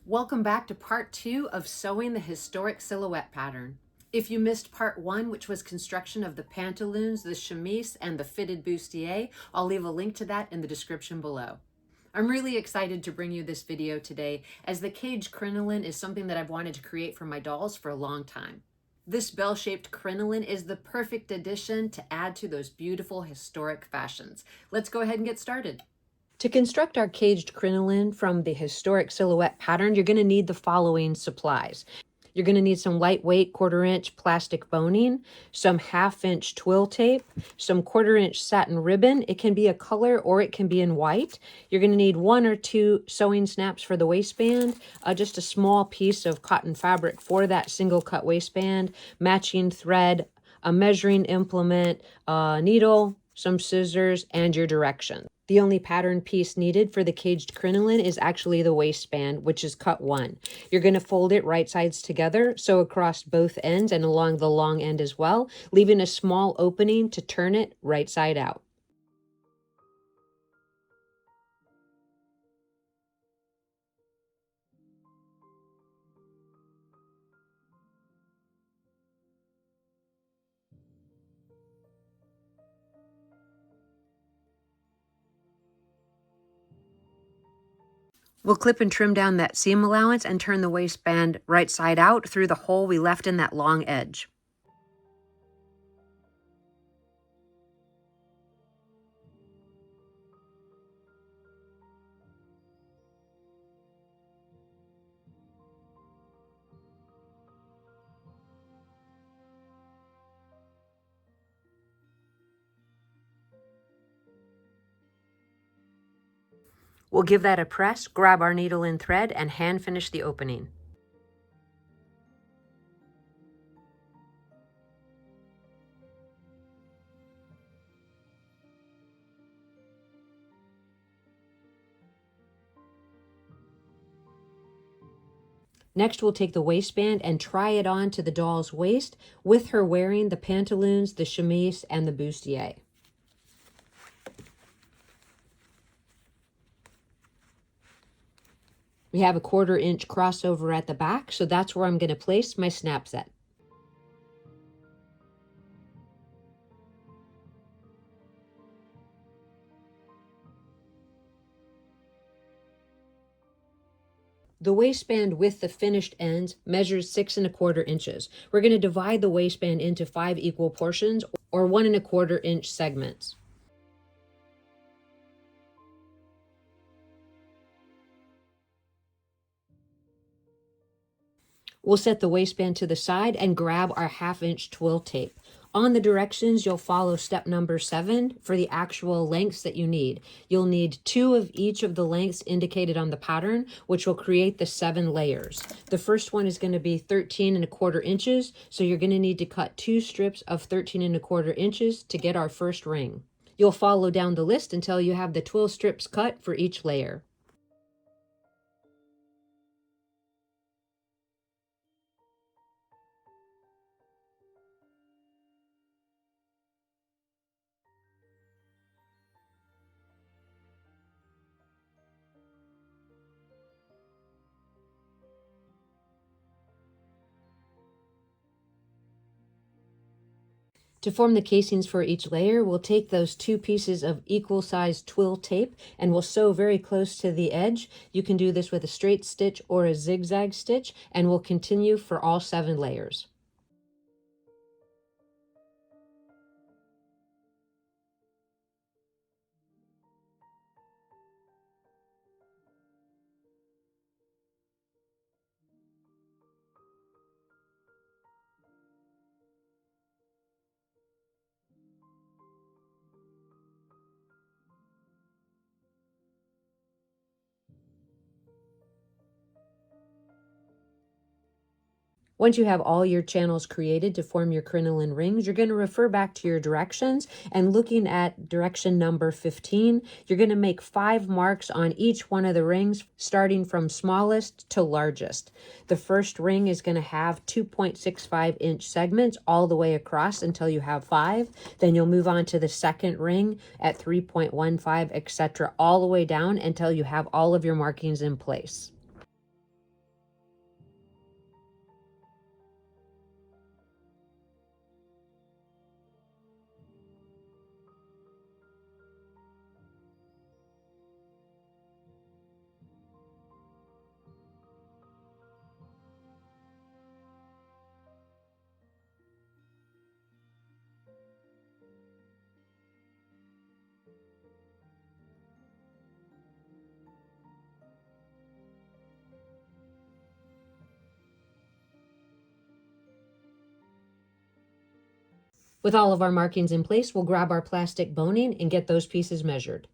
Welcome back to part 2 of sewing the historic silhouette pattern. If you missed part 1, which was construction of the pantaloons, the chemise, and the fitted bustier, I'll leave a link to that in the description below. I'm really excited to bring you this video today, as the cage crinoline is something that I've wanted to create for my dolls for a long time. This bell-shaped crinoline is the perfect addition to add to those beautiful historic fashions. Let's go ahead and get started. To construct our caged crinoline from the historic silhouette pattern, you're going to need the following supplies. You're going to need some lightweight 1/4-inch plastic boning, some 1/2-inch twill tape, some 1/4-inch satin ribbon. It can be a color or it can be in white. You're going to need 1 or 2 sewing snaps for the waistband, just a small piece of cotton fabric for that single cut waistband, matching thread, a measuring implement, a needle, some scissors, and your directions. The only pattern piece needed for the caged crinoline is actually the waistband, which is cut 1. You're going to fold it right sides together, sew across both ends and along the long end as well, leaving a small opening to turn it right side out. We'll clip and trim down that seam allowance and turn the waistband right side out through the hole we left in that long edge. We'll give that a press, grab our needle and thread, and hand finish the opening. Next, we'll take the waistband and try it on to the doll's waist with her wearing the pantaloons, the chemise, and the bustier. We have a 1/4-inch crossover at the back, so that's where I'm going to place my snap set. The waistband with the finished ends measures 6 1/4 inches. We're going to divide the waistband into 5 equal portions or 1 1/4 inch segments. We'll set the waistband to the side and grab our 1/2-inch twill tape. On the directions, you'll follow step number 7 for the actual lengths that you need. You'll need 2 of each of the lengths indicated on the pattern, which will create the 7 layers. The first one is going to be 13 1/4 inches, so you're going to need to cut 2 strips of 13 1/4 inches to get our first ring. You'll follow down the list until you have the twill strips cut for each layer. To form the casings for each layer, we'll take those 2 pieces of equal sized twill tape and we'll sew very close to the edge. You can do this with a straight stitch or a zigzag stitch, and we'll continue for all 7 layers. Once you have all your channels created to form your crinoline rings, you're going to refer back to your directions, and looking at direction number 15, you're going to make 5 marks on each one of the rings, starting from smallest to largest. The first ring is going to have 2.65-inch segments all the way across until you have 5. Then you'll move on to the second ring at 3.15, etc., all the way down until you have all of your markings in place. With all of our markings in place, we'll grab our plastic boning and get those pieces measured.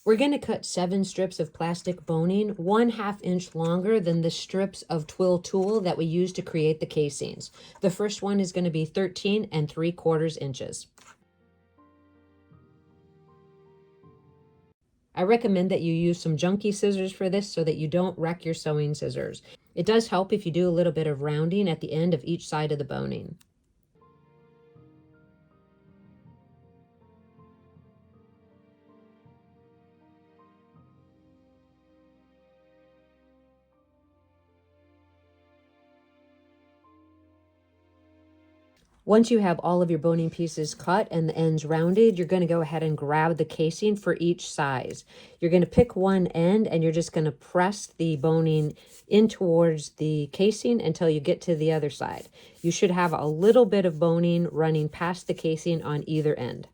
We're going to cut 7 strips of plastic boning 1/2 inch longer than the strips of twill tulle that we use to create the casings. The first one is going to be 13 3/4 inches. I recommend that you use some junky scissors for this so that you don't wreck your sewing scissors. It does help if you do a little bit of rounding at the end of each side of the boning. Once you have all of your boning pieces cut and the ends rounded, you're going to go ahead and grab the casing for each size. You're going to pick one end and you're just going to press the boning in towards the casing until you get to the other side. You should have a little bit of boning running past the casing on either end.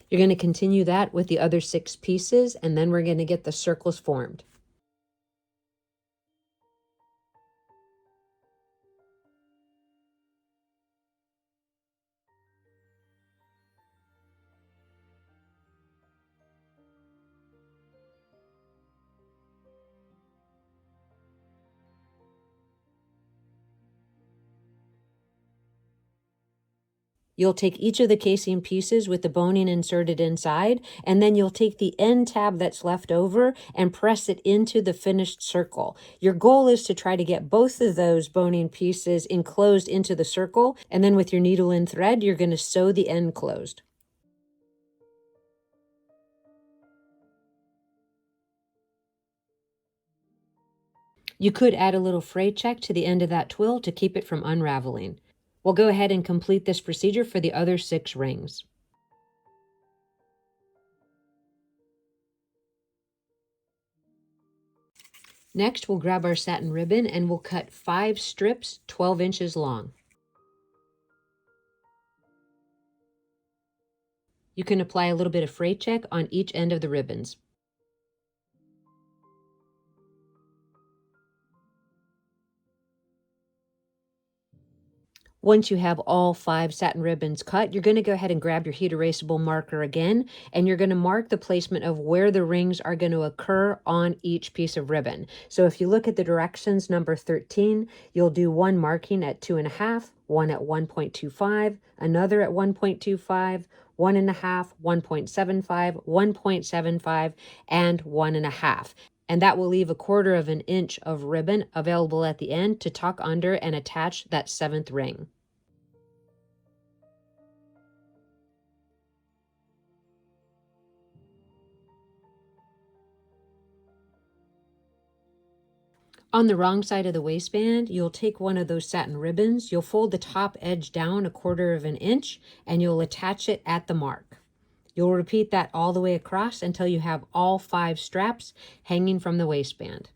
You're going to continue that with the other 6 pieces, and then we're going to get the circles formed. You'll take each of the casing pieces with the boning inserted inside, and then you'll take the end tab that's left over and press it into the finished circle. Your goal is to try to get both of those boning pieces enclosed into the circle, and then with your needle and thread, you're going to sew the end closed. You could add a little fray check to the end of that twill to keep it from unraveling. We'll go ahead and complete this procedure for the other 6 rings. Next, we'll grab our satin ribbon and we'll cut 5 strips 12 inches long. You can apply a little bit of fray check on each end of the ribbons. Once you have all 5 satin ribbons cut, you're going to go ahead and grab your heat erasable marker again, and you're going to mark the placement of where the rings are going to occur on each piece of ribbon. So if you look at the directions, number 13, you'll do one marking at 2.5, one at 1.25, another at 1.25, 1.5, 1.75, 1.75, and 1.5. And that will leave 1/4 inch of ribbon available at the end to tuck under and attach that 7th ring. On the wrong side of the waistband, you'll take one of those satin ribbons, you'll fold the top edge down 1/4 inch, and you'll attach it at the mark. You'll repeat that all the way across until you have all 5 straps hanging from the waistband.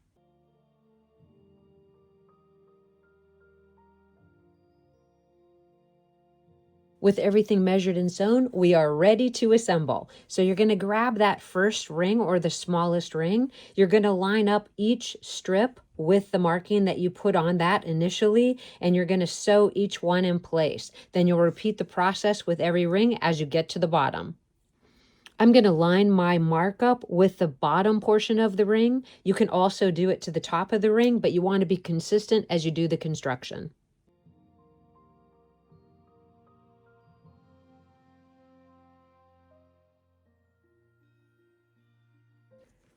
With everything measured and sewn, we are ready to assemble. So you're going to grab that first ring or the smallest ring. You're going to line up each strip with the marking that you put on that initially, and you're going to sew each one in place. Then you'll repeat the process with every ring as you get to the bottom. I'm going to line my markup with the bottom portion of the ring. You can also do it to the top of the ring, but you want to be consistent as you do the construction.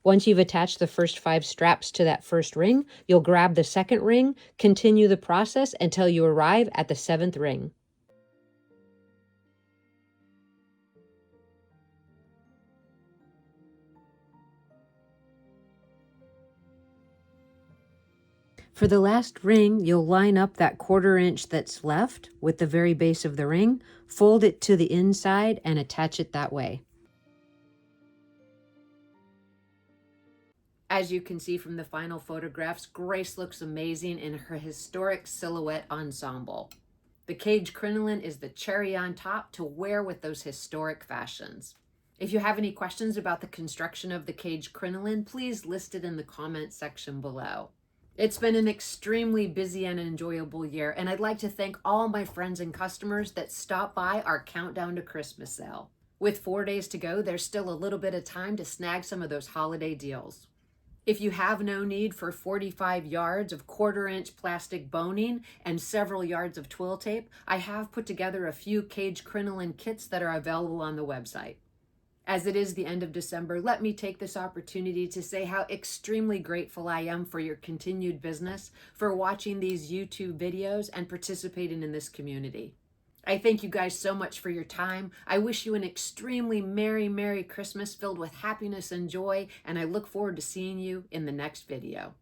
Once you've attached the first 5 straps to that first ring, you'll grab the second ring, continue the process until you arrive at the 7th ring. For the last ring, you'll line up that 1/4 inch that's left with the very base of the ring, fold it to the inside, and attach it that way. As you can see from the final photographs, Grace looks amazing in her historic silhouette ensemble. The cage crinoline is the cherry on top to wear with those historic fashions. If you have any questions about the construction of the cage crinoline, please list it in the comments section below. It's been an extremely busy and enjoyable year, and I'd like to thank all my friends and customers that stopped by our Countdown to Christmas sale. With 4 days to go, there's still a little bit of time to snag some of those holiday deals. If you have no need for 45 yards of 1/4-inch plastic boning and several yards of twill tape, I have put together a few cage crinoline kits that are available on the website. As it is the end of December, let me take this opportunity to say how extremely grateful I am for your continued business, for watching these YouTube videos and participating in this community. I thank you guys so much for your time. I wish you an extremely Merry Christmas filled with happiness and joy, and I look forward to seeing you in the next video.